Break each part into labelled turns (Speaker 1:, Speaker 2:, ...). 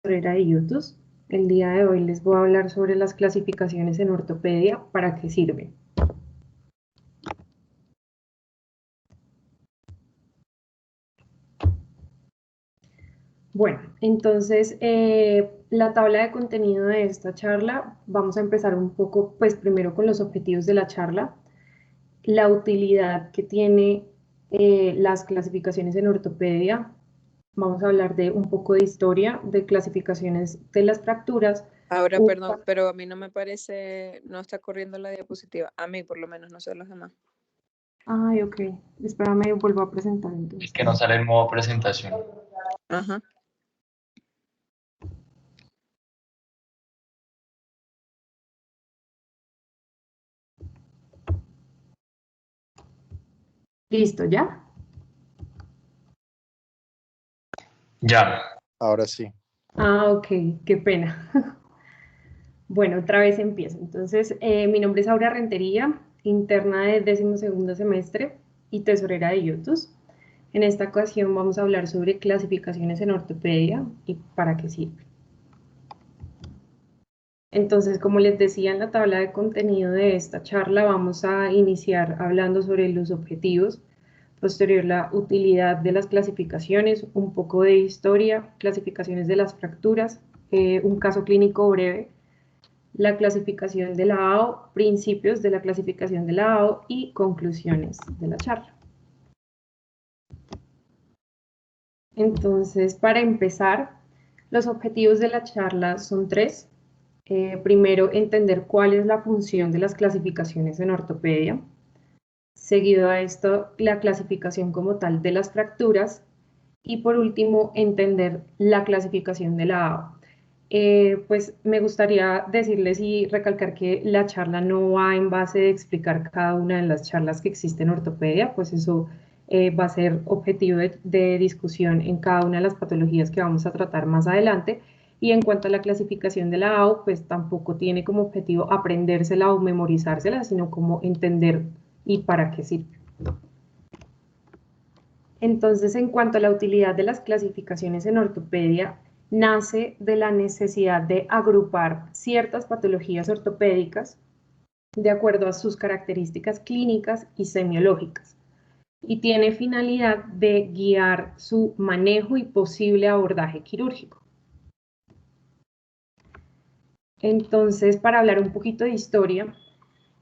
Speaker 1: Tesorera de YouTube. El día de hoy les voy a hablar sobre las clasificaciones en ortopedia, para qué sirven. Bueno, entonces la tabla de contenido de esta charla, vamos a empezar un poco, pues primero con los objetivos de la charla, la utilidad que tiene las clasificaciones en ortopedia. Vamos a hablar de un poco de historia, de clasificaciones de las fracturas.
Speaker 2: Ahora, perdón, pero a mí no me parece, no está corriendo la diapositiva. A mí, por lo menos, no sé los demás.
Speaker 1: Ay, ok. Espérame, vuelvo a presentar entonces.
Speaker 3: Es que no sale el modo presentación.
Speaker 2: Ajá.
Speaker 1: Listo, ¿ya?
Speaker 3: Ya.
Speaker 4: Ahora sí.
Speaker 1: Ah, ok, qué pena. Bueno, otra vez empiezo. Entonces, mi nombre es Aura Rentería, interna de 12º semestre y tesorera de IOTUS. En esta ocasión vamos a hablar sobre clasificaciones en ortopedia y para qué sirve. Entonces, como les decía en la tabla de contenido de esta charla, vamos a iniciar hablando sobre los objetivos, posterior la utilidad de las clasificaciones, un poco de historia, clasificaciones de las fracturas, un caso clínico breve, la clasificación de la AO, principios de la clasificación de la AO y conclusiones de la charla. Entonces, para empezar, los objetivos de la charla son tres. Primero, entender cuál es la función de las clasificaciones en ortopedia. Seguido a esto, la clasificación como tal de las fracturas. Y por último, entender la clasificación de la AO. Pues me gustaría decirles y recalcar que la charla no va en base de explicar cada una de las charlas que existen en ortopedia, pues eso va a ser objetivo de discusión en cada una de las patologías que vamos a tratar más adelante. Y en cuanto a la clasificación de la AO, pues tampoco tiene como objetivo aprendérsela o memorizársela, sino como entender y para qué sirve. Entonces, en cuanto a la utilidad de las clasificaciones en ortopedia, nace de la necesidad de agrupar ciertas patologías ortopédicas de acuerdo a sus características clínicas y semiológicas, y tiene finalidad de guiar su manejo y posible abordaje quirúrgico. Entonces, para hablar un poquito de historia,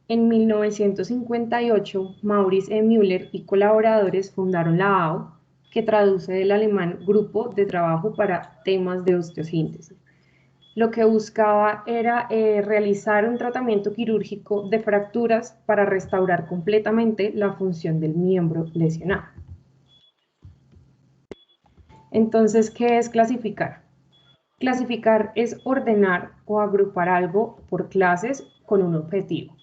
Speaker 1: en 1958, Maurice E. Müller y colaboradores fundaron la AO, que traduce del alemán Grupo de Trabajo para Temas de Osteosíntesis. Lo que buscaba era realizar un tratamiento quirúrgico de fracturas para restaurar completamente la función del miembro lesionado. Entonces, ¿qué es clasificar? Clasificar es ordenar o agrupar algo por clases con un objetivo.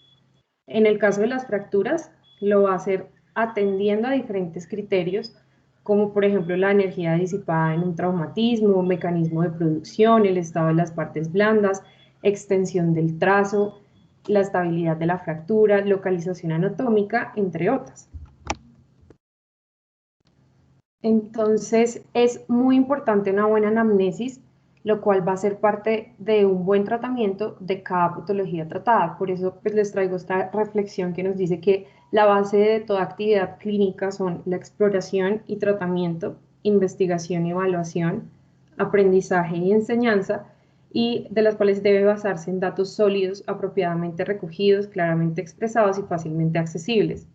Speaker 1: En el caso de las fracturas, lo va a hacer atendiendo a diferentes criterios, como por ejemplo la energía disipada en un traumatismo, mecanismo de producción, el estado de las partes blandas, extensión del trazo, la estabilidad de la fractura, localización anatómica, entre otras. Entonces, es muy importante una buena anamnesis, lo cual va a ser parte de un buen tratamiento de cada patología tratada. Por eso pues, les traigo esta reflexión que nos dice que la base de toda actividad clínica son la exploración y tratamiento, investigación y evaluación, aprendizaje y enseñanza, y de las cuales debe basarse en datos sólidos, apropiadamente recogidos, claramente expresados y fácilmente accesibles.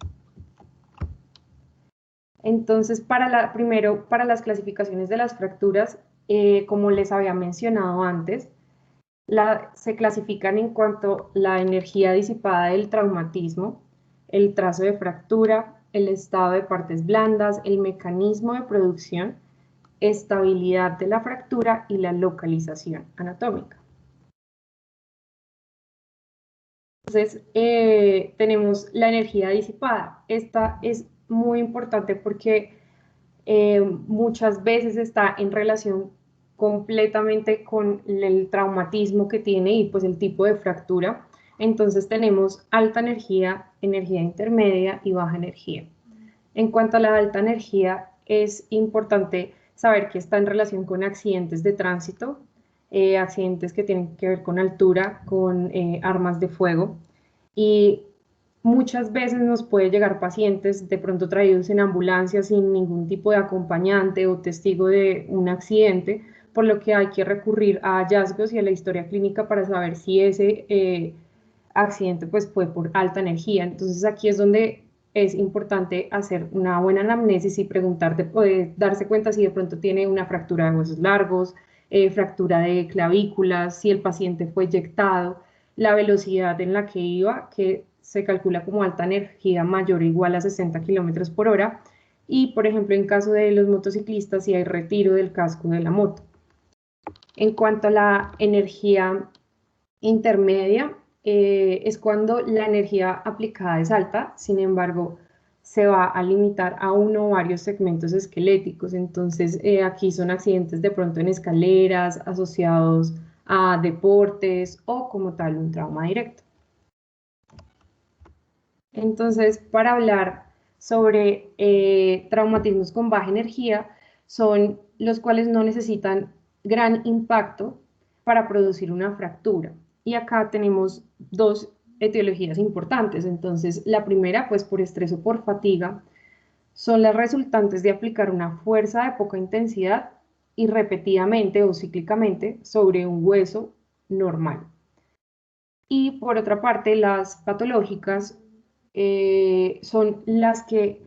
Speaker 1: Entonces, primero, para las clasificaciones de las fracturas, como les había mencionado antes, se clasifican en cuanto a la energía disipada del traumatismo, el trazo de fractura, el estado de partes blandas, el mecanismo de producción, estabilidad de la fractura y la localización anatómica. Entonces, tenemos la energía disipada. Esta es muy importante porque muchas veces está en relación completamente con el traumatismo que tiene y pues el tipo de fractura. Entonces tenemos alta energía, energía intermedia y baja energía. En cuanto a la alta energía, es importante saber que está en relación con accidentes de tránsito, accidentes que tienen que ver con altura, con armas de fuego. Y muchas veces nos puede llegar pacientes de pronto traídos en ambulancia sin ningún tipo de acompañante o testigo de un accidente, por lo que hay que recurrir a hallazgos y a la historia clínica para saber si ese accidente pues fue por alta energía. Entonces aquí es donde es importante hacer una buena anamnesis y preguntar, darse cuenta si de pronto tiene una fractura de huesos largos, fractura de clavículas, si el paciente fue eyectado, la velocidad en la que iba, que se calcula como alta energía mayor o igual a 60 kilómetros por hora, y por ejemplo en caso de los motociclistas si hay retiro del casco de la moto. En cuanto a la energía intermedia, es cuando la energía aplicada es alta, sin embargo, se va a limitar a uno o varios segmentos esqueléticos. Entonces, aquí son accidentes de pronto en escaleras, asociados a deportes o como tal un trauma directo. Entonces, para hablar sobre traumatismos con baja energía, son los cuales no necesitan gran impacto para producir una fractura. Y acá tenemos dos etiologías importantes. Entonces, la primera, pues por estrés o por fatiga, son las resultantes de aplicar una fuerza de poca intensidad y repetidamente o cíclicamente sobre un hueso normal. Y por otra parte, las patológicas son las que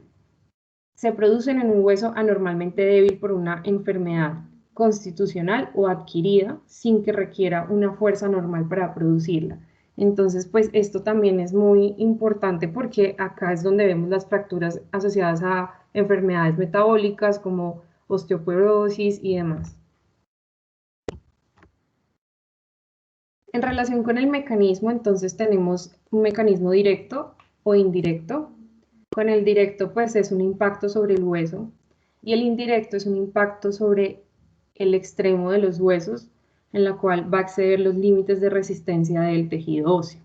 Speaker 1: se producen en un hueso anormalmente débil por una enfermedad constitucional o adquirida sin que requiera una fuerza normal para producirla. Entonces, pues esto también es muy importante porque acá es donde vemos las fracturas asociadas a enfermedades metabólicas como osteoporosis y demás. En relación con el mecanismo, entonces tenemos un mecanismo directo o indirecto. Con el directo, pues es un impacto sobre el hueso y el indirecto es un impacto sobre el extremo de los huesos, en la cual va a exceder los límites de resistencia del tejido óseo.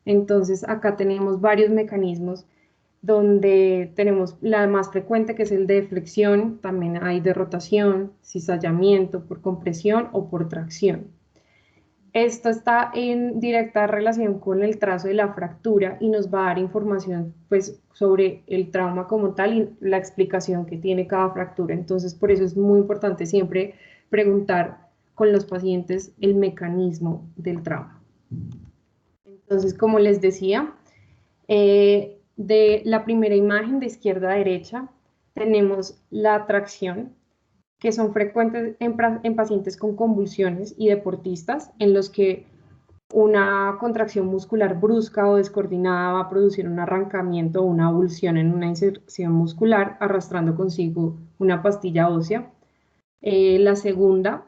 Speaker 1: Entonces, acá tenemos varios mecanismos donde tenemos la más frecuente que es el de flexión, también hay de rotación, cizallamiento por compresión o por tracción. Esto está en directa relación con el trazo de la fractura y nos va a dar información pues, sobre el trauma como tal y la explicación que tiene cada fractura. Entonces, por eso es muy importante siempre preguntar con los pacientes el mecanismo del trauma. Entonces, como les decía, de la primera imagen de izquierda a derecha tenemos la tracción, que son frecuentes en pacientes con convulsiones y deportistas, en los que una contracción muscular brusca o descoordinada va a producir un arrancamiento o una avulsión en una inserción muscular, arrastrando consigo una pastilla ósea. La segunda,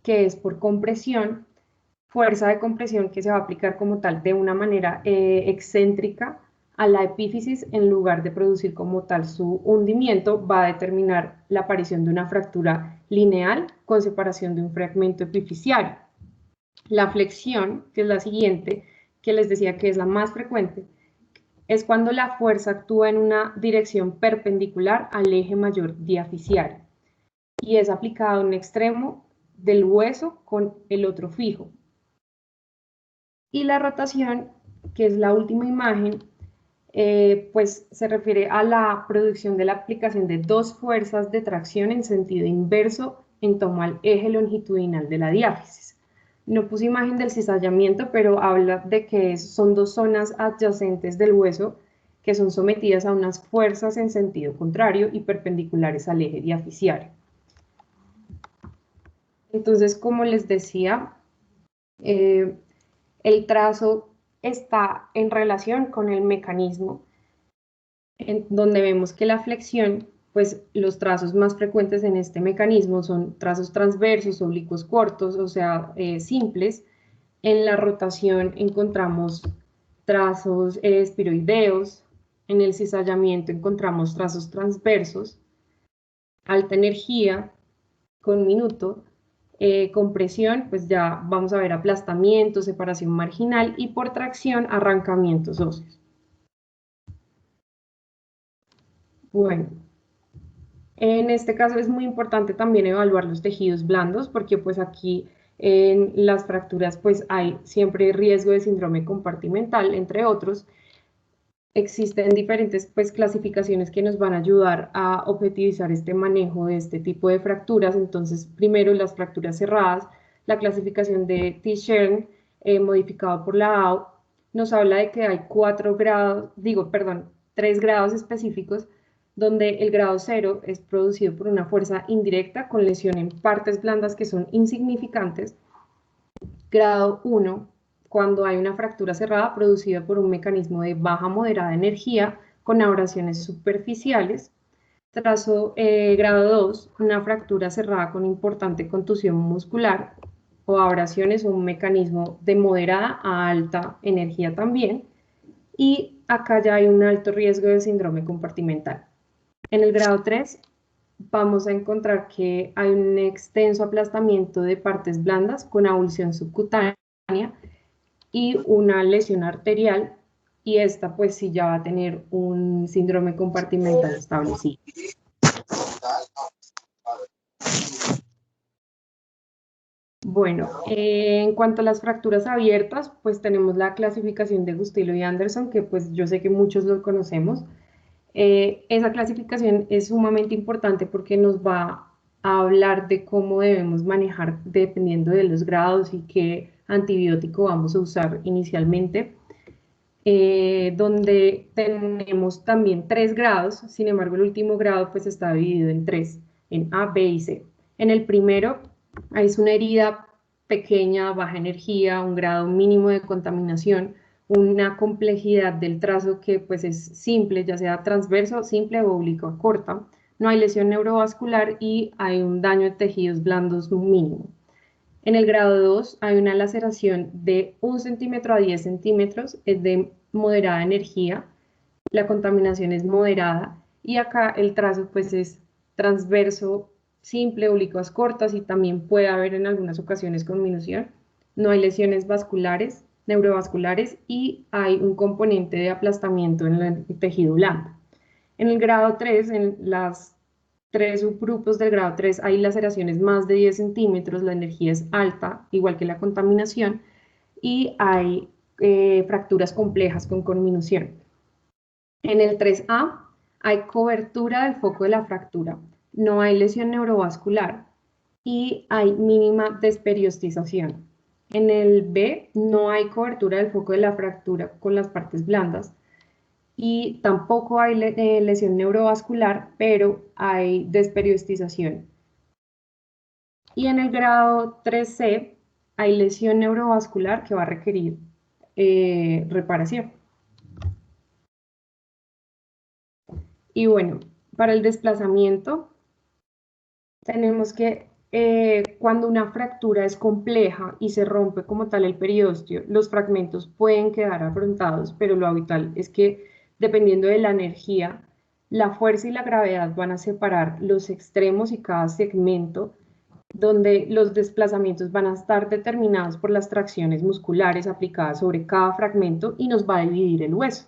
Speaker 1: que es por compresión, fuerza de compresión que se va a aplicar como tal de una manera excéntrica a la epífisis en lugar de producir como tal su hundimiento, va a determinar la aparición de una fractura lineal con separación de un fragmento epifisiario. La flexión, que es la siguiente, que les decía que es la más frecuente, es cuando la fuerza actúa en una dirección perpendicular al eje mayor diafisiario y es aplicada a un extremo del hueso con el otro fijo. Y la rotación, que es la última imagen, pues se refiere a la producción de la aplicación de dos fuerzas de tracción en sentido inverso en torno al eje longitudinal de la diáfisis. No puse imagen del cizallamiento, pero habla de que son dos zonas adyacentes del hueso que son sometidas a unas fuerzas en sentido contrario y perpendiculares al eje diafisiario. Entonces, como les decía, el trazo está en relación con el mecanismo, en donde vemos que la flexión, pues los trazos más frecuentes en este mecanismo son trazos transversos, oblicuos cortos, o sea, simples. En la rotación encontramos trazos espiroideos, en el cizallamiento encontramos trazos transversos, alta energía con minuto, compresión, pues ya vamos a ver aplastamiento, separación marginal y por tracción, arrancamientos óseos. Bueno, en este caso es muy importante también evaluar los tejidos blandos porque pues aquí En las fracturas pues hay siempre riesgo de síndrome compartimental, entre otros. Existen diferentes pues, clasificaciones que nos van a ayudar a objetivizar este manejo de este tipo de fracturas. Entonces, primero las fracturas cerradas, la clasificación de T-Shern, modificado por la AO, nos habla de que hay 3 grados específicos, donde el grado 0 es producido por una fuerza indirecta con lesión en partes blandas que son insignificantes. Grado 1, cuando hay una fractura cerrada producida por un mecanismo de baja moderada energía con abrasiones superficiales. Grado 2, una fractura cerrada con importante contusión muscular o abrasiones o un mecanismo de moderada a alta energía también. Y acá ya hay un alto riesgo de síndrome compartimental. En el grado 3 vamos a encontrar que hay un extenso aplastamiento de partes blandas con avulsión subcutánea y una lesión arterial, y esta pues sí ya va a tener un síndrome compartimental establecido. Bueno, en cuanto a las fracturas abiertas, pues tenemos la clasificación de Gustilo y Anderson, que pues yo sé que muchos lo conocemos. Esa clasificación es sumamente importante porque nos va a hablar de cómo debemos manejar dependiendo de los grados y qué antibiótico vamos a usar inicialmente. Donde tenemos también 3 grados, sin embargo el último grado pues está dividido en 3, en A, B y C. En el primero es una herida pequeña, baja energía, un grado mínimo de contaminación, una complejidad del trazo que pues es simple, ya sea transverso, simple o oblicuo corta, no hay lesión neurovascular y hay un daño de tejidos blandos mínimo. En el grado 2 hay una laceración de 1 centímetro a 10 centímetros, es de moderada energía, la contaminación es moderada y acá el trazo pues es transverso, simple, oblicuas cortas y también puede haber en algunas ocasiones conminución. No hay lesiones vasculares, neurovasculares y hay un componente de aplastamiento en el tejido blando. En el grado 3, en las 3 subgrupos del grado 3, hay laceraciones más de 10 centímetros, la energía es alta, igual que la contaminación, y hay fracturas complejas con conminución. En el 3A hay cobertura del foco de la fractura, no hay lesión neurovascular y hay mínima desperiostización. En el B no hay cobertura del foco de la fractura con las partes blandas y tampoco hay lesión neurovascular, pero hay desperiodización. Y en el grado 3C hay lesión neurovascular que va a requerir reparación. Y bueno, para el desplazamiento, tenemos que cuando una fractura es compleja y se rompe como tal el periósteo, los fragmentos pueden quedar afrontados, pero lo habitual es que dependiendo de la energía, la fuerza y la gravedad van a separar los extremos y cada segmento, donde los desplazamientos van a estar determinados por las tracciones musculares aplicadas sobre cada fragmento y nos va a dividir el hueso.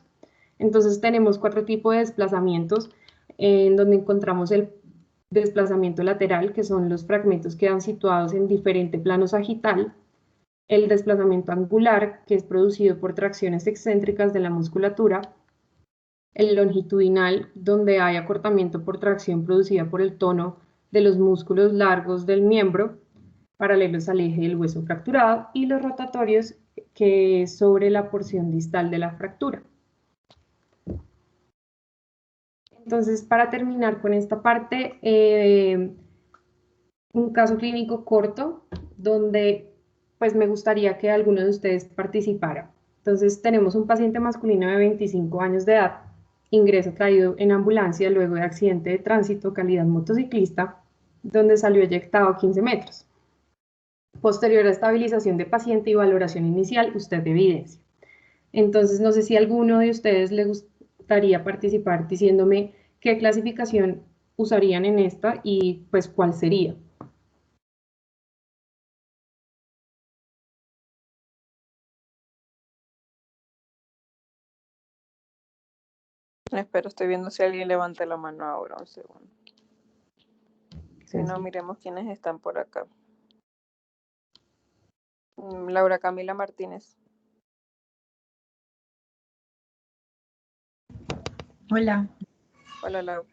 Speaker 1: Entonces tenemos 4 tipos de desplazamientos en donde encontramos el desplazamiento lateral, que son los fragmentos que quedan situados en diferente plano sagital, el desplazamiento angular, que es producido por tracciones excéntricas de la musculatura, el longitudinal, donde hay acortamiento por tracción producida por el tono de los músculos largos del miembro, paralelos al eje del hueso fracturado, y los rotatorios, que es sobre la porción distal de la fractura. Entonces, para terminar con esta parte, un caso clínico corto donde pues me gustaría que alguno de ustedes participara. Entonces, tenemos un paciente masculino de 25 años de edad, ingreso traído en ambulancia luego de accidente de tránsito, calidad motociclista, donde salió eyectado 15 metros. Posterior a estabilización de paciente y valoración inicial, usted evidencia. Entonces, no sé si a alguno de ustedes le gustaría participar diciéndome qué clasificación usarían en esta y pues cuál sería.
Speaker 2: Espero, estoy viendo si alguien levanta la mano ahora, un segundo. Si no, miremos quiénes están por acá. Laura Camila Martínez.
Speaker 4: Hola.
Speaker 2: Hola, Laura.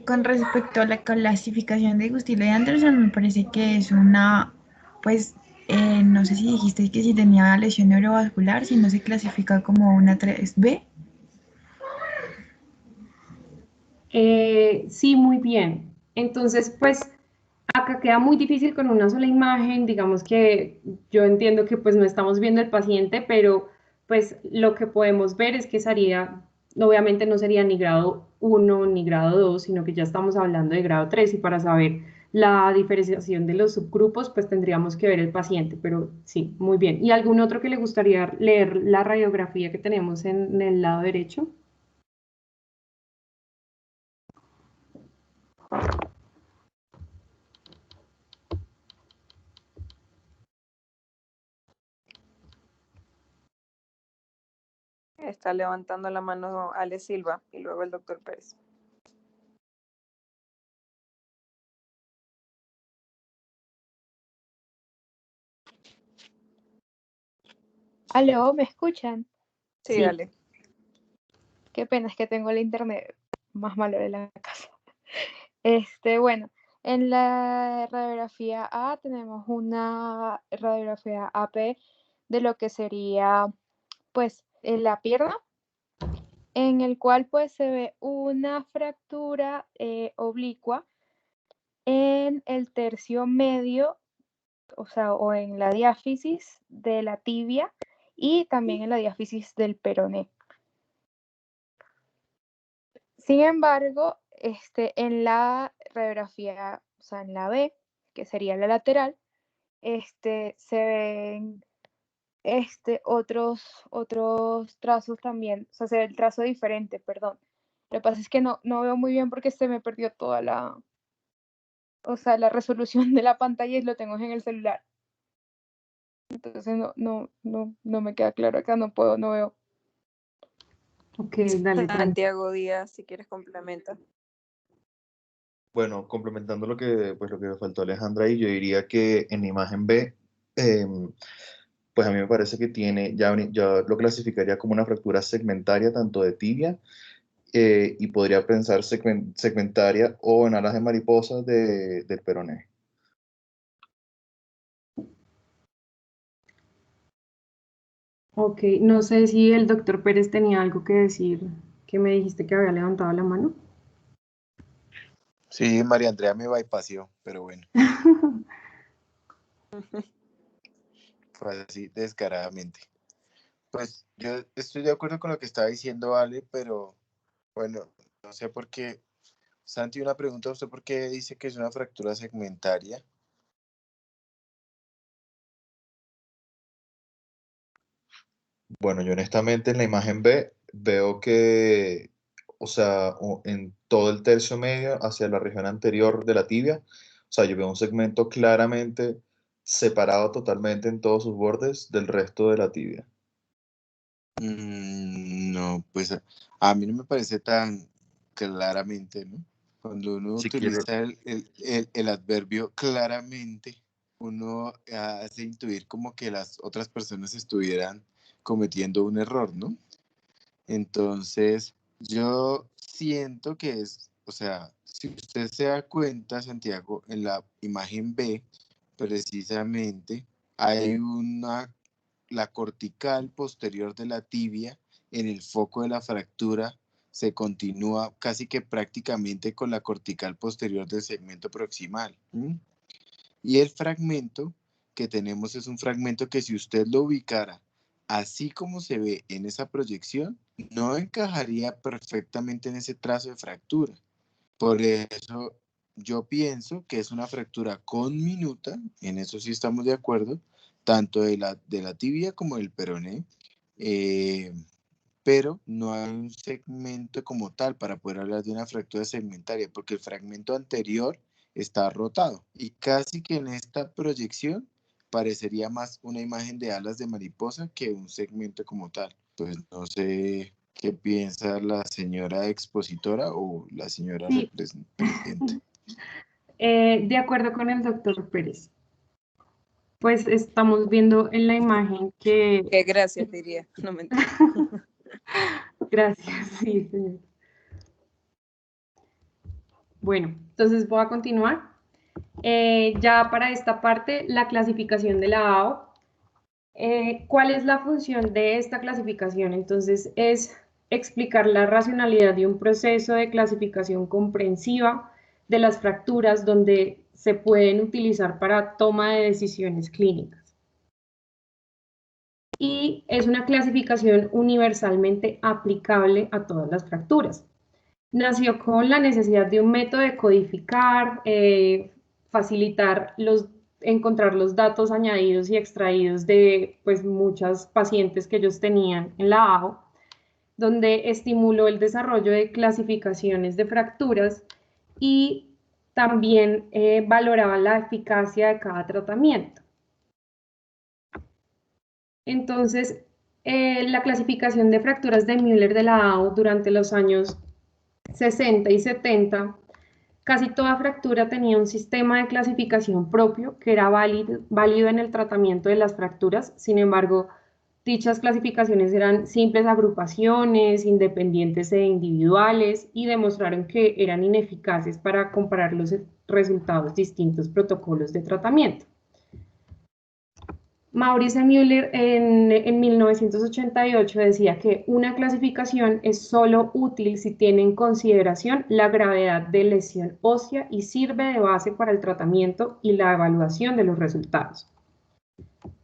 Speaker 4: Con respecto a la clasificación de Gustilo y Anderson, me parece que es una, pues, no sé si dijiste que si tenía lesión neurovascular, si no se clasifica como una 3B.
Speaker 1: Sí, muy bien. Entonces, pues acá queda muy difícil con una sola imagen. Digamos que yo entiendo que pues no estamos viendo el paciente, pero pues lo que podemos ver es que sería, obviamente no sería ni grado 1 ni grado 2, sino que ya estamos hablando de grado 3 y para saber la diferenciación de los subgrupos, pues tendríamos que ver el paciente, pero sí, muy bien. ¿Y algún otro que le gustaría leer la radiografía que tenemos en el lado derecho?
Speaker 2: Está levantando la mano Ale Silva y luego el doctor Pérez.
Speaker 5: Aló, ¿me escuchan?
Speaker 2: Sí,
Speaker 1: Sí.
Speaker 2: dale.
Speaker 5: Qué pena, es que tengo el internet más malo de la casa. Bueno, en la radiografía A tenemos una radiografía AP de lo que sería, pues, en la pierna, en el cual, pues, se ve una fractura oblicua en el tercio medio, o sea, o en la diáfisis de la tibia y también en la diáfisis del peroné. Sin embargo, en la radiografía, o sea, en la B, que sería la lateral, se ven otros trazos también, o sea, se ve el trazo diferente, perdón. Lo que pasa es que no veo muy bien porque se me perdió toda o sea, la resolución de la pantalla y lo tengo en el celular. Entonces no me queda claro acá, no veo.
Speaker 1: Ok, dale, tranquilo.
Speaker 2: Santiago Díaz, si quieres complementa.
Speaker 6: Bueno, complementando lo que faltó Alejandra ahí, yo diría que en la imagen B, pues a mí me parece que tiene, ya lo clasificaría como una fractura segmentaria tanto de tibia y podría pensar segmentaria o en alas de mariposa del peroné.
Speaker 1: Ok, no sé si el doctor Pérez tenía algo que decir, que me dijiste que había levantado la mano.
Speaker 7: Sí, María Andrea me bypaseó, pero bueno, fue así descaradamente. Pues yo estoy de acuerdo con lo que estaba diciendo Ale, pero bueno, no sé por qué. Santi, una pregunta, ¿usted por qué dice que es una fractura segmentaria?
Speaker 6: Bueno, yo honestamente en la imagen B veo que, o sea, en todo el tercio medio hacia la región anterior de la tibia, o sea, yo veo un segmento claramente separado totalmente en todos sus bordes del resto de la tibia.
Speaker 7: No, pues a mí no me parece tan claramente, ¿no? Cuando uno
Speaker 6: Si quiere,
Speaker 7: utiliza el adverbio claramente, uno hace intuir como que las otras personas estuvieran cometiendo un error, ¿no? Entonces, yo siento que es, o sea, si usted se da cuenta, Santiago, en la imagen B, precisamente, hay la cortical posterior de la tibia en el foco de la fractura se continúa casi que prácticamente con la cortical posterior del segmento proximal. Y el fragmento que tenemos es un fragmento que si usted lo ubicara así como se ve en esa proyección, no encajaría perfectamente en ese trazo de fractura. Por eso yo pienso que es una fractura conminuta, en eso sí estamos de acuerdo, tanto de la tibia como del peroné, pero no hay un segmento como tal para poder hablar de una fractura segmentaria, porque el fragmento anterior está rotado y casi que en esta proyección parecería más una imagen de alas de mariposa que un segmento como tal. Pues no sé qué piensa la señora expositora o la señora
Speaker 1: Sí.
Speaker 7: presidente.
Speaker 1: De acuerdo con el doctor Pérez. Pues estamos viendo en la imagen que...
Speaker 2: Que gracias, diría. No me entiendo.
Speaker 1: Gracias, sí, señor. Bueno, entonces voy a continuar. Ya para esta parte, la clasificación de la AO. ¿Cuál es la función de esta clasificación? Entonces, es explicar la racionalidad de un proceso de clasificación comprensiva de las fracturas donde se pueden utilizar para toma de decisiones clínicas. Y es una clasificación universalmente aplicable a todas las fracturas. Nació con la necesidad de un método de codificar, facilitar encontrar los datos añadidos y extraídos de pues, muchas pacientes que ellos tenían en la AO, donde estimuló el desarrollo de clasificaciones de fracturas y también valoraba la eficacia de cada tratamiento. Entonces, la clasificación de fracturas de Müller de la AO durante los años 60 y 70, casi toda fractura tenía un sistema de clasificación propio que era válido en el tratamiento de las fracturas. Sin embargo, dichas clasificaciones eran simples agrupaciones, independientes e individuales, y demostraron que eran ineficaces para comparar los resultados de distintos protocolos de tratamiento. Maurice Müller en 1988 decía que una clasificación es solo útil si tiene en consideración la gravedad de lesión ósea y sirve de base para el tratamiento y la evaluación de los resultados.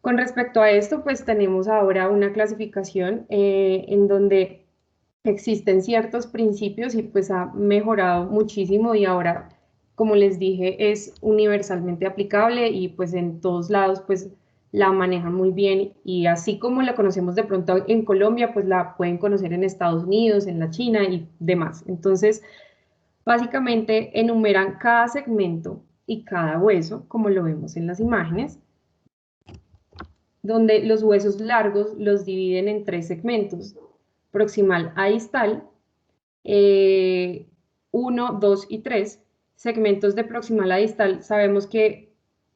Speaker 1: Con respecto a esto, pues tenemos ahora una clasificación en donde existen ciertos principios y pues ha mejorado muchísimo y ahora, como les dije, es universalmente aplicable y pues en todos lados pues la manejan muy bien y así como la conocemos de pronto en Colombia, pues la pueden conocer en Estados Unidos, en la China y demás. Entonces, básicamente enumeran cada segmento y cada hueso, como lo vemos en las imágenes, donde los huesos largos los dividen en 3 segmentos, proximal a distal, 1, 2 y 3. Segmentos de proximal a distal sabemos que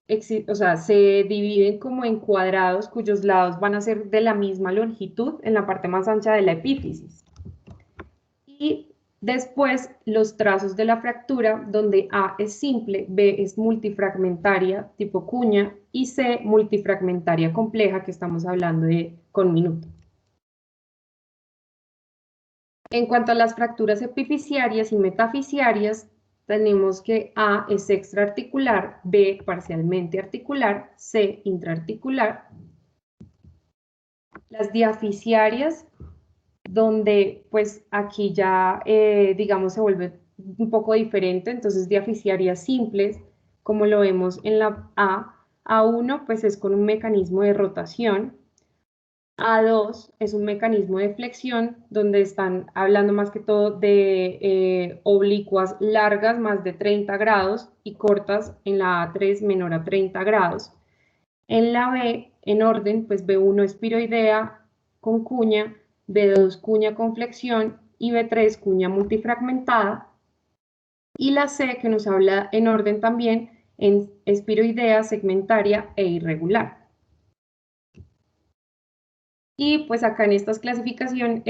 Speaker 1: se dividen como en cuadrados cuyos lados van a ser de la misma longitud en la parte más ancha de la epífisis. Y después los trazos de la fractura, donde A es simple, B es multifragmentaria tipo cuña y C multifragmentaria compleja, que estamos hablando de con minuto. En cuanto a las fracturas epifisiarias y metafisiarias, tenemos que A es extraarticular, B parcialmente articular, C intraarticular. Las diafisiarias, donde pues aquí ya digamos se vuelve un poco diferente, entonces diafisiarias simples, como lo vemos en la A1 pues es con un mecanismo de rotación, A2 es un mecanismo de flexión, donde están hablando más que todo de oblicuas largas, más de 30 grados, y cortas en la A3 menor a 30 grados. En la B, en orden, pues B1 espiroidea con cuña, B2 cuña con flexión y B3 cuña multifragmentada. Y la C, que nos habla en orden también, en espiroidea, segmentaria e irregular. Y pues acá en esta clasificación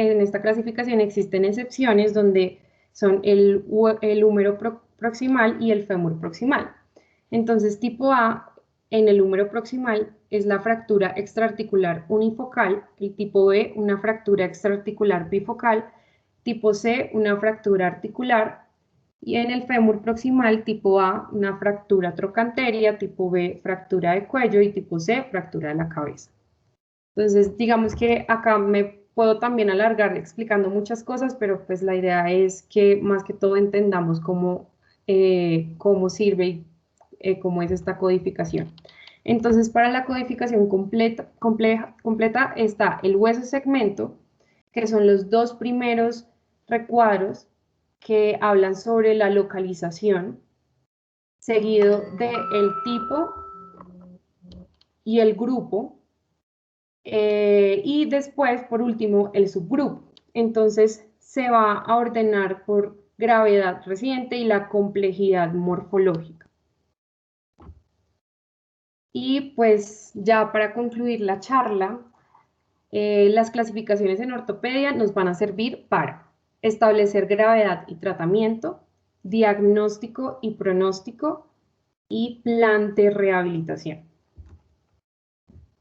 Speaker 1: existen excepciones donde son el húmero proximal y el fémur proximal. Entonces, tipo A, en el húmero proximal, es la fractura extraarticular unifocal, el tipo B, una fractura extraarticular bifocal, tipo C, una fractura articular, y en el fémur proximal, tipo A, una fractura trocanteria, tipo B, fractura de cuello, y tipo C, fractura de la cabeza. Entonces, digamos que acá me puedo también alargar explicando muchas cosas, pero pues la idea es que más que todo entendamos cómo sirve y cómo es esta codificación. Entonces, para la codificación completa está el hueso segmento, que son los 2 primeros recuadros que hablan sobre la localización, seguido del tipo y el grupo, y después, por último, el subgrupo. Entonces, se va a ordenar por gravedad reciente y la complejidad morfológica. Y pues ya para concluir la charla, las clasificaciones en ortopedia nos van a servir para establecer gravedad y tratamiento, diagnóstico y pronóstico y plan de rehabilitación.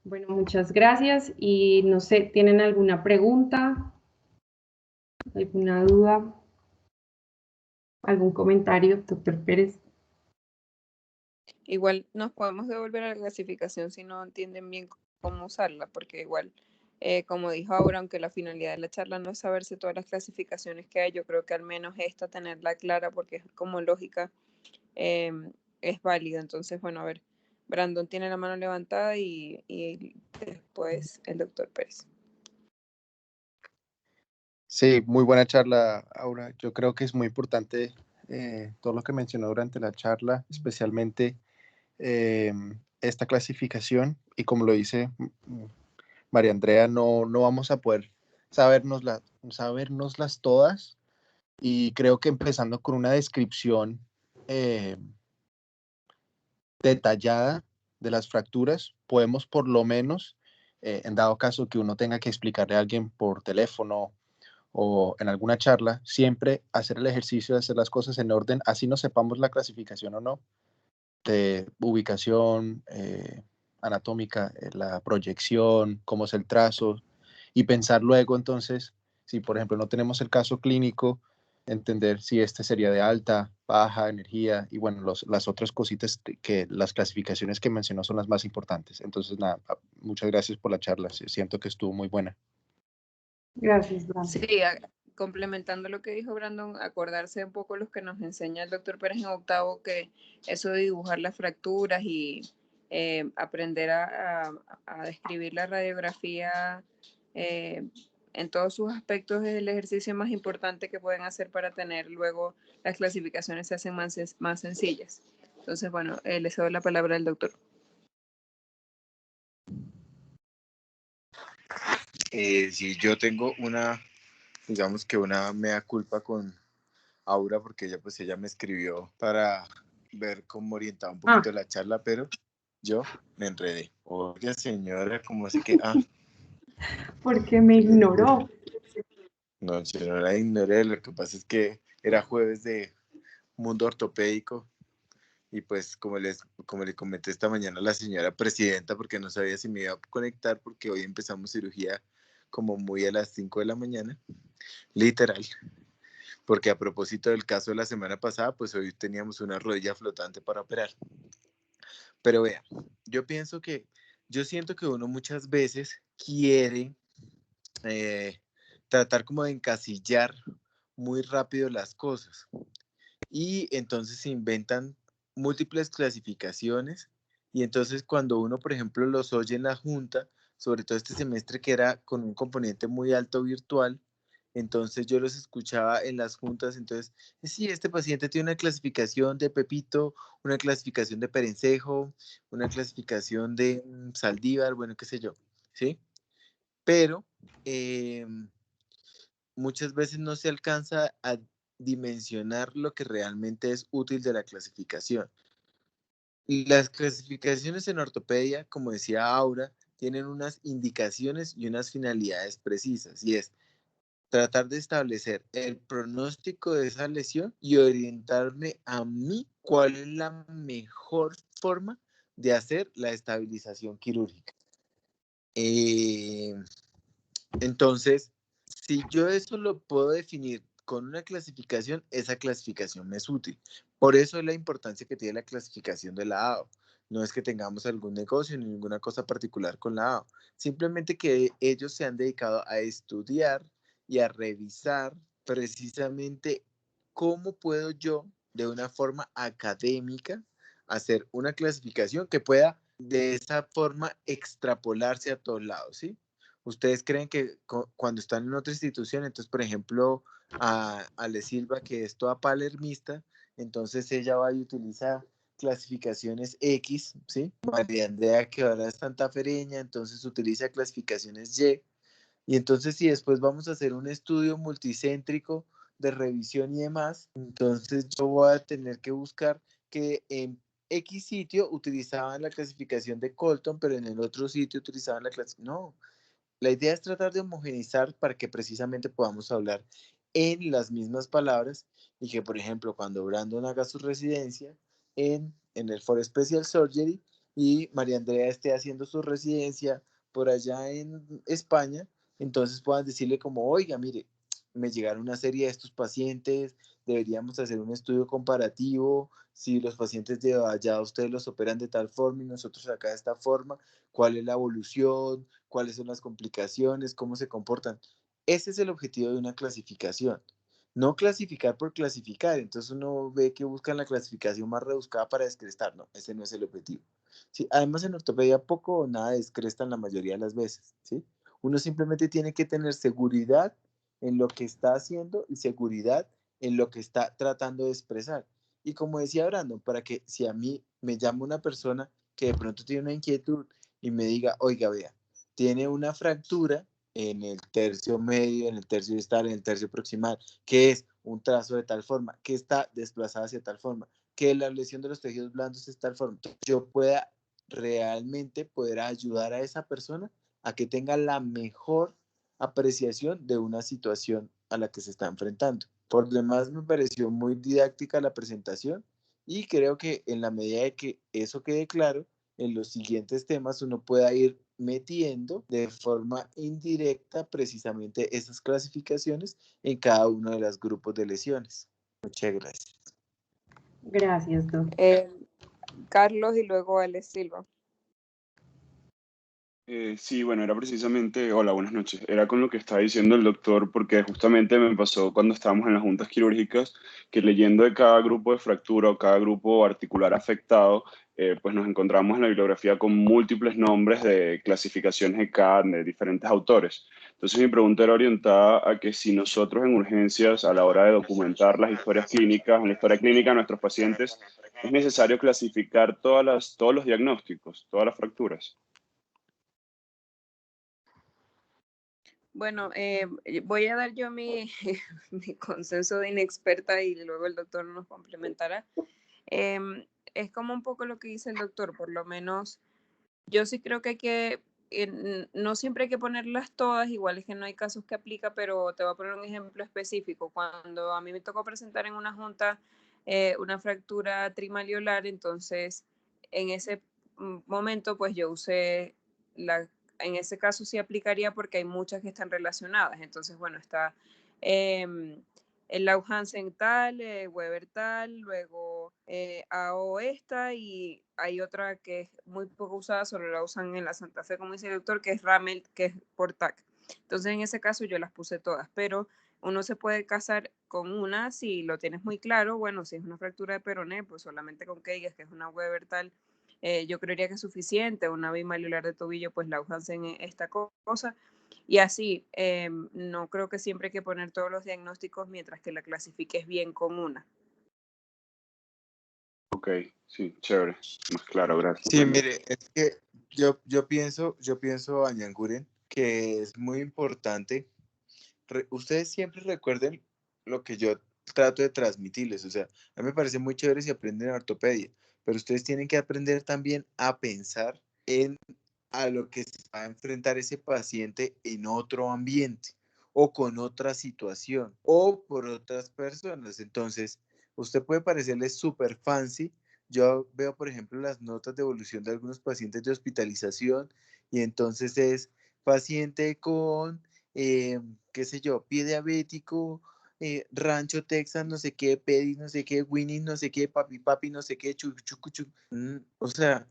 Speaker 1: Bueno, muchas gracias y no sé, ¿tienen alguna pregunta? ¿Alguna duda? ¿Algún comentario, doctor Pérez?
Speaker 2: Igual nos podemos devolver a la clasificación si no entienden bien cómo usarla, porque igual, como dijo ahora, aunque la finalidad de la charla no es saberse todas las clasificaciones que hay, yo creo que al menos esta, tenerla clara, porque es como lógica, es válida. Entonces, bueno, a ver, Brandon tiene la mano levantada y después el doctor Pérez.
Speaker 8: Sí, muy buena charla, Aura. Yo creo que es muy importante todo lo que mencionó durante la charla, especialmente esta clasificación. Y como lo dice María Andrea, no vamos a poder sabernoslas todas. Y creo que empezando con una descripción detallada de las fracturas, podemos por lo menos, en dado caso que uno tenga que explicarle a alguien por teléfono o en alguna charla, siempre hacer el ejercicio de hacer las cosas en orden, así no sepamos la clasificación o no, de ubicación anatómica, la proyección, cómo es el trazo, y pensar luego entonces, si por ejemplo no tenemos el caso clínico, entender si este sería de alta, baja energía, y bueno, las otras cositas que las clasificaciones que mencionó son las más importantes. Entonces, nada, muchas gracias por la charla, siento que estuvo muy buena.
Speaker 1: Gracias, Brandon.
Speaker 2: Sí, complementando lo que dijo Brandon, acordarse un poco los que nos enseña el doctor Pérez en octavo, que eso de dibujar las fracturas y aprender a describir la radiografía en todos sus aspectos es el ejercicio más importante que pueden hacer para tener luego las clasificaciones se hacen más sencillas. Entonces, bueno, les doy la palabra al doctor.
Speaker 7: Si yo tengo digamos que una mea culpa con Aura, porque ella me escribió para ver cómo orientaba un poquito la charla, pero yo me enredé. Oye, señora, como así que...
Speaker 1: Porque me ignoró.
Speaker 7: No, yo no la ignoré, lo que pasa es que era jueves de mundo ortopédico y pues como le comenté esta mañana a la señora presidenta, porque no sabía si me iba a conectar, porque hoy empezamos cirugía como muy a las 5 de la mañana, literal, porque a propósito del caso de la semana pasada, pues hoy teníamos una rodilla flotante para operar. Pero vea, yo siento que uno muchas veces quiere tratar como de encasillar muy rápido las cosas y entonces se inventan múltiples clasificaciones y entonces cuando uno, por ejemplo, los oye en la junta, sobre todo este semestre que era con un componente muy alto virtual, entonces yo los escuchaba en las juntas, entonces, sí, este paciente tiene una clasificación de Pepito, una clasificación de Perencejo, una clasificación de Saldívar, bueno, qué sé yo, ¿sí? Pero muchas veces no se alcanza a dimensionar lo que realmente es útil de la clasificación. Las clasificaciones en ortopedia, como decía Aura, tienen unas indicaciones y unas finalidades precisas, y es tratar de establecer el pronóstico de esa lesión y orientarme a mí cuál es la mejor forma de hacer la estabilización quirúrgica. Entonces, si yo eso lo puedo definir con una clasificación, esa clasificación me es útil. Por eso es la importancia que tiene la clasificación de la AO. No es que tengamos algún negocio ni ninguna cosa particular con la AO. Simplemente que ellos se han dedicado a estudiar y a revisar precisamente cómo puedo yo, de una forma académica, hacer una clasificación que pueda de esa forma extrapolarse a todos lados, ¿sí? ¿Ustedes creen que cuando están en otra institución, entonces, por ejemplo, a Ale Silva, que es toda palermista, entonces ella va y utiliza clasificaciones X, ¿sí? María Andrea, que ahora es santafereña, entonces utiliza clasificaciones y entonces si después vamos a hacer un estudio multicéntrico de revisión y demás, entonces yo voy a tener que buscar que X sitio utilizaban la clasificación de Colton, pero en el otro sitio utilizaban la clasificación. No, la idea es tratar de homogeneizar para que precisamente podamos hablar en las mismas palabras y que, por ejemplo, cuando Brandon haga su residencia en el For Special Surgery y María Andrea esté haciendo su residencia por allá en España, entonces puedan decirle como, oiga, mire, me llegaron una serie de estos pacientes, deberíamos hacer un estudio comparativo, si los pacientes de allá ustedes los operan de tal forma y nosotros acá de esta forma, cuál es la evolución, cuáles son las complicaciones, cómo se comportan. Ese es el objetivo de una clasificación. No clasificar por clasificar. Entonces uno ve que buscan la clasificación más rebuscada para descrestar. No, ese no es el objetivo. ¿Sí? Además, en ortopedia poco o nada descrestan la mayoría de las veces. ¿Sí? Uno simplemente tiene que tener seguridad en lo que está haciendo y seguridad en lo que está tratando de expresar. Y como decía Brandon, para que si a mí me llama una persona que de pronto tiene una inquietud y me diga, oiga, vea, tiene una fractura en el tercio medio, en el tercio distal, en el tercio proximal, que es un trazo de tal forma, que está desplazada hacia tal forma, que la lesión de los tejidos blandos es tal forma, yo pueda realmente poder ayudar a esa persona a que tenga la mejor apreciación de una situación a la que se está enfrentando. Por demás, me pareció muy didáctica la presentación y creo que en la medida de que eso quede claro, en los siguientes temas uno pueda ir metiendo de forma indirecta precisamente esas clasificaciones en cada uno de los grupos de lesiones. Muchas gracias.
Speaker 1: Gracias, Doc.
Speaker 2: Carlos y luego Alex Silva.
Speaker 9: Sí, bueno, era precisamente, hola, buenas noches, era con lo que estaba diciendo el doctor, porque justamente me pasó cuando estábamos en las juntas quirúrgicas, que leyendo de cada grupo de fractura o cada grupo articular afectado, pues nos encontramos en la bibliografía con múltiples nombres de clasificaciones de CAD de diferentes autores. Entonces mi pregunta era orientada a que si nosotros en urgencias, a la hora de documentar las historias clínicas, en la historia clínica de nuestros pacientes, es necesario clasificar todos los diagnósticos, todas las fracturas.
Speaker 2: Bueno, voy a dar yo mi, mi consenso de inexperta y luego el doctor nos complementará. Es como un poco lo que dice el doctor, por lo menos yo sí creo que hay que, no siempre hay que ponerlas todas, igual es que no hay casos que aplica, pero te voy a poner un ejemplo específico. Cuando a mí me tocó presentar en una junta una fractura trimaliolar, entonces en ese momento pues yo usé en ese caso sí aplicaría porque hay muchas que están relacionadas. Entonces, bueno, está el Lau Hansen tal, Weber tal, luego AO esta y hay otra que es muy poco usada, solo la usan en la Santa Fe, como dice el doctor, que es Ramel, que es por TAC. Entonces, en ese caso yo las puse todas, pero uno se puede casar con una si lo tienes muy claro. Bueno, si es una fractura de peroné, pues solamente con que digas que es una Weber tal, yo creería que es suficiente. Una bimaliolar de tobillo, pues la Hansen esta cosa. Y así, no creo que siempre hay que poner todos los diagnósticos mientras que la clasifiques bien con una.
Speaker 9: Ok, sí, chévere, más claro, gracias.
Speaker 7: Sí, mire, es que yo pienso, Añanguren, que es muy importante. Ustedes siempre recuerden lo que yo trato de transmitirles. O sea, a mí me parece muy chévere si aprenden ortopedia, pero ustedes tienen que aprender también a pensar a lo que se va a enfrentar ese paciente en otro ambiente o con otra situación o por otras personas. Entonces, usted puede parecerle súper fancy. Yo veo, por ejemplo, las notas de evolución de algunos pacientes de hospitalización y entonces es paciente con, qué sé yo, pie diabético, Rancho Texas, no sé qué, Pedis, no sé qué, Winnie, no sé qué, papi, no sé qué, chucuchu. O sea,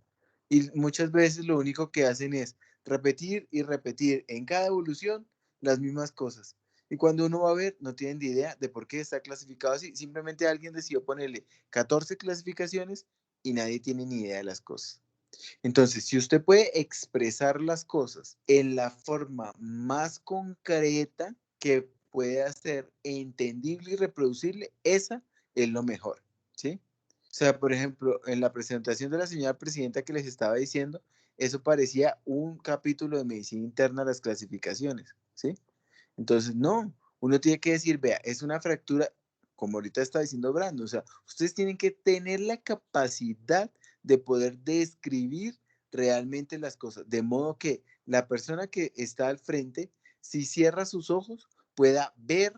Speaker 7: y muchas veces lo único que hacen es repetir y repetir en cada evolución las mismas cosas. Y cuando uno va a ver, no tienen ni idea de por qué está clasificado así. Simplemente alguien decidió ponerle 14 clasificaciones y nadie tiene ni idea de las cosas. Entonces, si usted puede expresar las cosas en la forma más concreta que pueda ser entendible y reproducible, esa es lo mejor, ¿sí? O sea, por ejemplo, en la presentación de la señora presidenta que les estaba diciendo, eso parecía un capítulo de medicina interna, las clasificaciones, ¿sí? Entonces, no, uno tiene que decir, vea, es una fractura, como ahorita está diciendo Brando, o sea, ustedes tienen que tener la capacidad de poder describir realmente las cosas, de modo que la persona que está al frente, si cierra sus ojos, pueda ver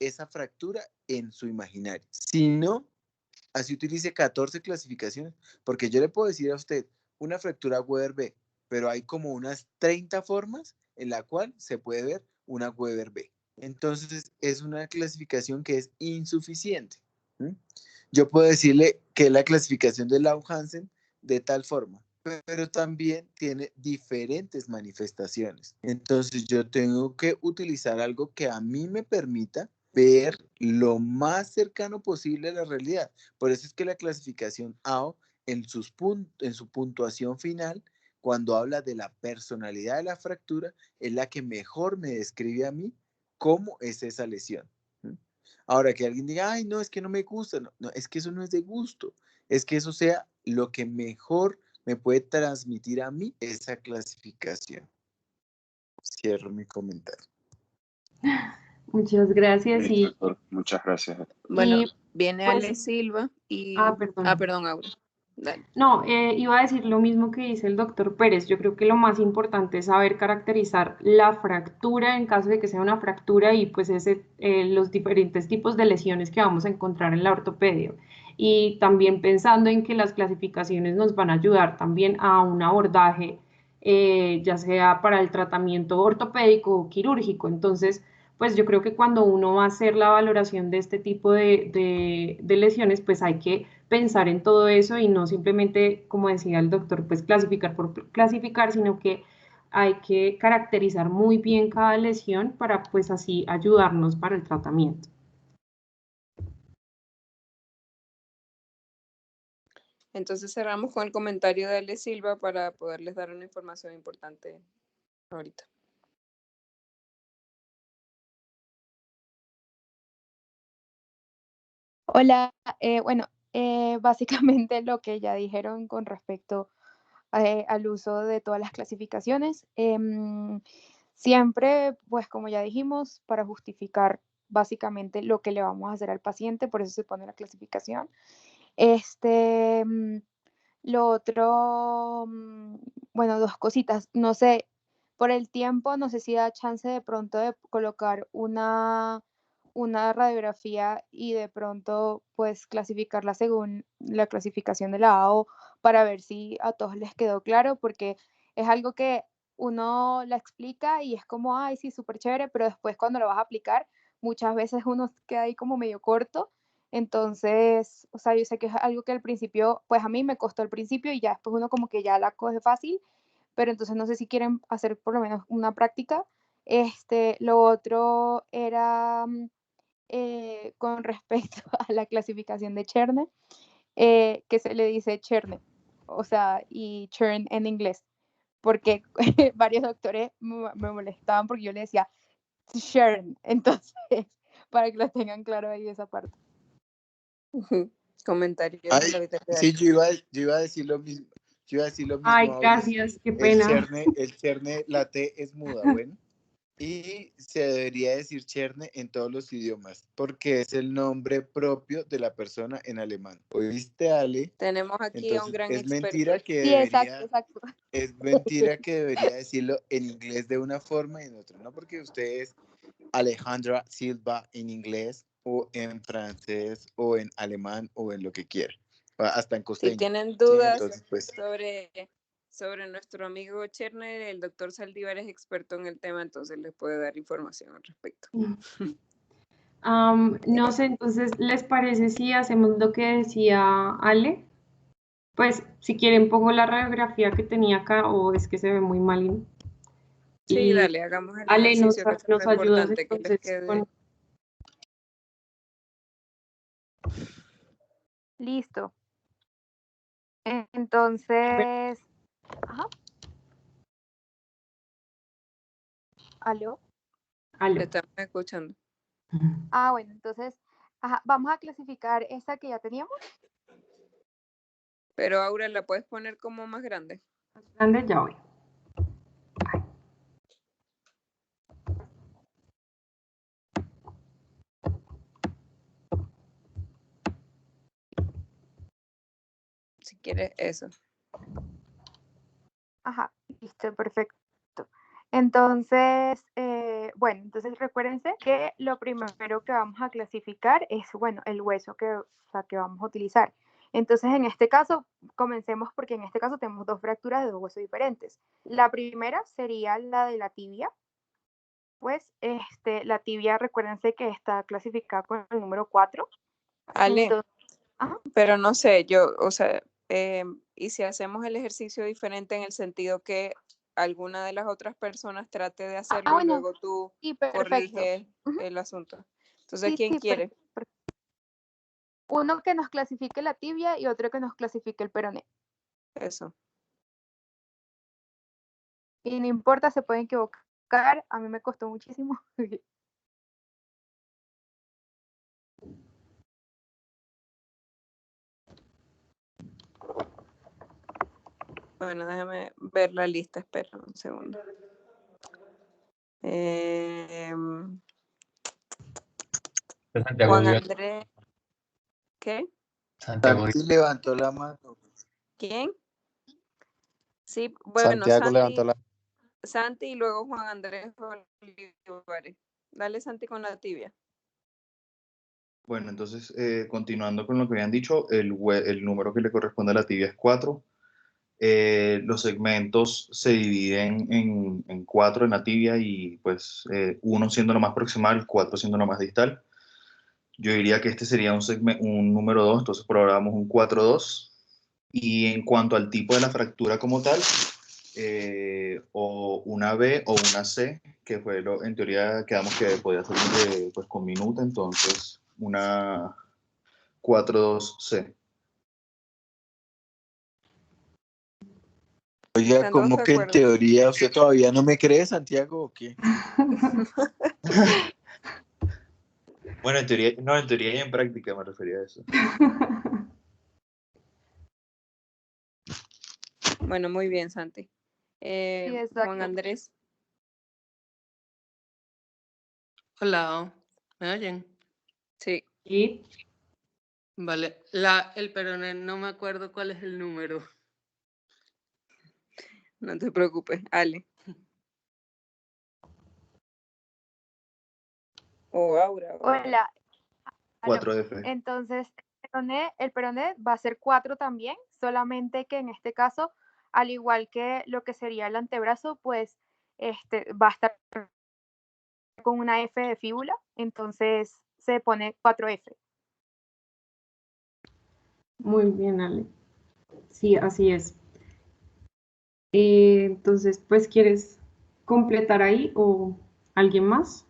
Speaker 7: esa fractura en su imaginario. Si no, así utilice 14 clasificaciones, porque yo le puedo decir a usted una fractura Weber B, pero hay como unas 30 formas en la cual se puede ver una Weber B. Entonces es una clasificación que es insuficiente. ¿Sí? Yo puedo decirle que la clasificación de Lau-Hansen de tal forma, pero también tiene diferentes manifestaciones. Entonces yo tengo que utilizar algo que a mí me permita ver lo más cercano posible a la realidad. Por eso es que la clasificación AO en su puntuación final, cuando habla de la personalidad de la fractura, es la que mejor me describe a mí cómo es esa lesión. Ahora, que alguien diga, ay, no, es que no me gusta. No, no, es que eso no es de gusto. Es que eso sea lo que mejor me puede transmitir a mí esa clasificación. Cierro mi comentario.
Speaker 1: Muchas gracias.
Speaker 9: Listo, doctor. Muchas gracias.
Speaker 2: Bueno,
Speaker 1: Y
Speaker 2: viene
Speaker 1: pues,
Speaker 2: Ale Silva y...
Speaker 1: perdón.
Speaker 2: perdón, Aura. Dale.
Speaker 1: No, iba a decir lo mismo que dice el doctor Pérez. Yo creo que lo más importante es saber caracterizar la fractura en caso de que sea una fractura y pues los diferentes tipos de lesiones que vamos a encontrar en la ortopedia. Y también pensando en que las clasificaciones nos van a ayudar también a un abordaje, ya sea para el tratamiento ortopédico o quirúrgico. Entonces, pues yo creo que cuando uno va a hacer la valoración de este tipo de lesiones, pues hay que pensar en todo eso y no simplemente, como decía el doctor, pues clasificar por clasificar, sino que hay que caracterizar muy bien cada lesión para pues así ayudarnos para el tratamiento.
Speaker 2: Entonces cerramos con el comentario de Ale Silva para poderles dar una información importante ahorita.
Speaker 5: Hola, bueno, básicamente lo que ya dijeron con respecto al uso de todas las clasificaciones. Siempre, pues como ya dijimos, para justificar básicamente lo que le vamos a hacer al paciente, por eso se pone la clasificación. Lo otro, bueno, dos cositas. No sé, por el tiempo, no sé si da chance de pronto de colocar una radiografía y de pronto pues clasificarla según la clasificación de la AO para ver si a todos les quedó claro, porque es algo que uno la explica y es como, ay, sí, súper chévere, pero después cuando lo vas a aplicar, muchas veces uno queda ahí como medio corto. Entonces, o sea, yo sé que es algo que al principio, pues a mí me costó al principio y ya después uno como que ya la coge fácil, pero entonces no sé si quieren hacer por lo menos una práctica. Lo otro era con respecto a la clasificación de Cherne, que se le dice Cherne, o sea, y churn en inglés, porque varios doctores me molestaban porque yo le decía churn, entonces, para que lo tengan claro ahí esa parte.
Speaker 2: Comentarios
Speaker 7: Ay,
Speaker 2: de la veterinaria.
Speaker 7: sí, yo iba a decir lo mismo. Yo iba a decir lo mismo,
Speaker 1: Ay,
Speaker 7: Aurea.
Speaker 1: gracias, qué pena.
Speaker 7: El cherne, la T es muda, bueno. Y se debería decir Cherne en todos los idiomas, porque es el nombre propio de la persona en alemán. ¿Oíste, Ale?
Speaker 2: Tenemos aquí a un
Speaker 7: Entonces,
Speaker 2: gran
Speaker 7: es
Speaker 2: experto.
Speaker 7: mentira que
Speaker 5: Sí, exacto, exacto.
Speaker 7: es mentira que debería decirlo en inglés de una forma y en otra, ¿no? Porque usted es Alejandra Silva en inglés o en francés o en alemán o en lo que quiera, hasta en
Speaker 2: Si
Speaker 7: costeño.
Speaker 2: tienen
Speaker 7: ¿sí?
Speaker 2: dudas
Speaker 7: Entonces, pues,
Speaker 2: sobre nuestro amigo Cherner, el doctor Saldívar es experto en el tema, entonces les puede dar información al respecto.
Speaker 1: No sé, entonces, ¿les parece si hacemos lo que decía Ale? Pues, si quieren, pongo la radiografía que tenía acá o es que se ve muy mal.
Speaker 2: Sí,
Speaker 1: Y
Speaker 2: dale, hagamos el
Speaker 1: Ale,
Speaker 2: ejercicio, que eso es
Speaker 1: nos
Speaker 2: lo
Speaker 1: ayudas
Speaker 2: importante, que les
Speaker 1: entonces
Speaker 2: quede.
Speaker 1: con...
Speaker 5: Listo. Entonces, ajá. ¿Aló?
Speaker 2: Te
Speaker 1: Ale.
Speaker 2: estamos escuchando.
Speaker 5: Ah, bueno, entonces, ajá, vamos a clasificar esta que ya teníamos.
Speaker 2: Pero Aura, ¿la puedes poner como más grande?
Speaker 1: Más grande, ya voy.
Speaker 2: Si ¿Quieres eso?
Speaker 5: Ajá, listo, perfecto. Entonces, bueno, entonces recuérdense que lo primero que vamos a clasificar es, bueno, el hueso que vamos a utilizar. Entonces, en este caso, comencemos porque en este caso tenemos dos fracturas de dos huesos diferentes. La primera sería la de la tibia. Pues, la tibia, recuérdense que está clasificada con el número 4.
Speaker 2: Ale,
Speaker 5: Entonces, ajá.
Speaker 2: pero no sé, o sea, y si hacemos el ejercicio diferente en el sentido que alguna de las otras personas trate de hacerlo y
Speaker 5: bueno,
Speaker 2: luego tú
Speaker 5: sí, perfecto.
Speaker 2: corriges el asunto. Entonces,
Speaker 5: Sí,
Speaker 2: ¿quién
Speaker 5: sí,
Speaker 2: quiere?
Speaker 5: Uno que nos clasifique la tibia y otro que nos clasifique el peroné.
Speaker 2: Eso.
Speaker 5: Y no importa, se pueden equivocar. A mí me costó muchísimo.
Speaker 2: Bueno, déjame ver la lista, espera un segundo.
Speaker 3: Santiago
Speaker 2: Juan
Speaker 3: dio-
Speaker 2: Andrés, ¿qué?
Speaker 3: Santiago
Speaker 7: Santi levantó la mano.
Speaker 2: ¿Quién? Sí, bueno,
Speaker 8: Santiago levantó la...
Speaker 2: Santi y luego Juan Andrés Olivares. Dale, Santi, con la tibia.
Speaker 6: Bueno, entonces, continuando con lo que habían dicho, el número que le corresponde a la tibia es 4. Los segmentos se dividen en 4 en la tibia y pues 1 siendo lo más proximal, 4 siendo lo más distal. Yo diría que este sería un número 2, entonces por ahora damos un 4-2. Y en cuanto al tipo de la fractura como tal, o una B o una C, que fue en teoría quedamos que podía ser pues, con minuta, entonces una 4-2-C.
Speaker 7: Oiga,
Speaker 2: ¿Están todos
Speaker 7: ¿cómo
Speaker 2: de
Speaker 7: que en
Speaker 2: acuerdo?
Speaker 7: teoría usted todavía no me cree, Santiago, o qué?
Speaker 6: Bueno, en teoría y en práctica me refería a eso.
Speaker 2: Bueno, muy bien, Santi.
Speaker 5: Sí, exacto.
Speaker 2: Juan Andrés.
Speaker 10: Hola, ¿me oyen?
Speaker 2: Sí.
Speaker 1: Y
Speaker 10: Vale, el peroné no me acuerdo cuál es el número.
Speaker 2: No te preocupes, Ale. O Aura.
Speaker 5: Hola.
Speaker 6: 4F.
Speaker 5: Entonces, el peroné va a ser 4 también, solamente que en este caso, al igual que lo que sería el antebrazo, pues va a estar con una F de fíbula, entonces se pone 4F.
Speaker 1: muy bien, Ale. Sí, así es. Entonces, pues, ¿quieres completar ahí o alguien más?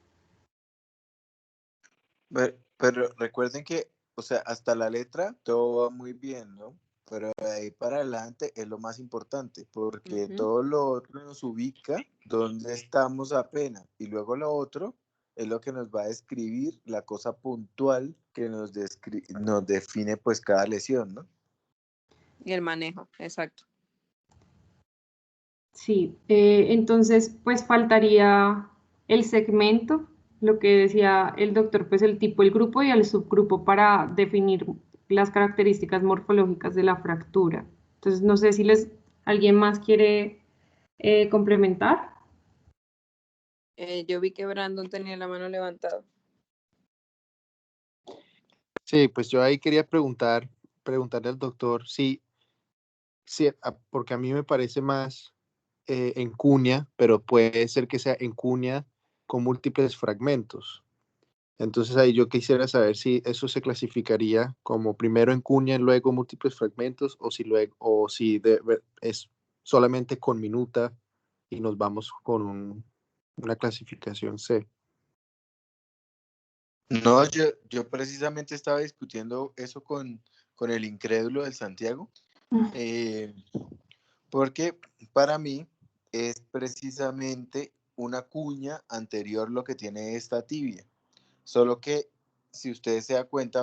Speaker 7: Pero recuerden que, o sea, hasta la letra todo va muy bien, ¿no? Pero de ahí para adelante es lo más importante, porque todo lo otro nos ubica donde estamos apenas. Y luego lo otro es lo que nos va a describir la cosa puntual que nos define pues cada lesión, ¿no?
Speaker 2: Y el manejo, exacto.
Speaker 1: Sí, entonces, pues faltaría el segmento, lo que decía el doctor, pues el tipo, el grupo y el subgrupo para definir las características morfológicas de la fractura. Entonces, no sé si alguien más quiere complementar.
Speaker 2: Yo vi que Brandon tenía la mano levantada.
Speaker 8: Sí, pues yo ahí quería preguntarle al doctor si porque a mí me parece más en cuña, pero puede ser que sea en cuña con múltiples fragmentos. Entonces ahí yo quisiera saber si eso se clasificaría como primero en cuña y luego múltiples fragmentos, o si es solamente con minuta y nos vamos con una clasificación C.
Speaker 7: No, yo precisamente estaba discutiendo eso con el incrédulo del Santiago, porque para mí es precisamente una cuña anterior lo que tiene esta tibia. Solo que si ustedes se dan cuenta,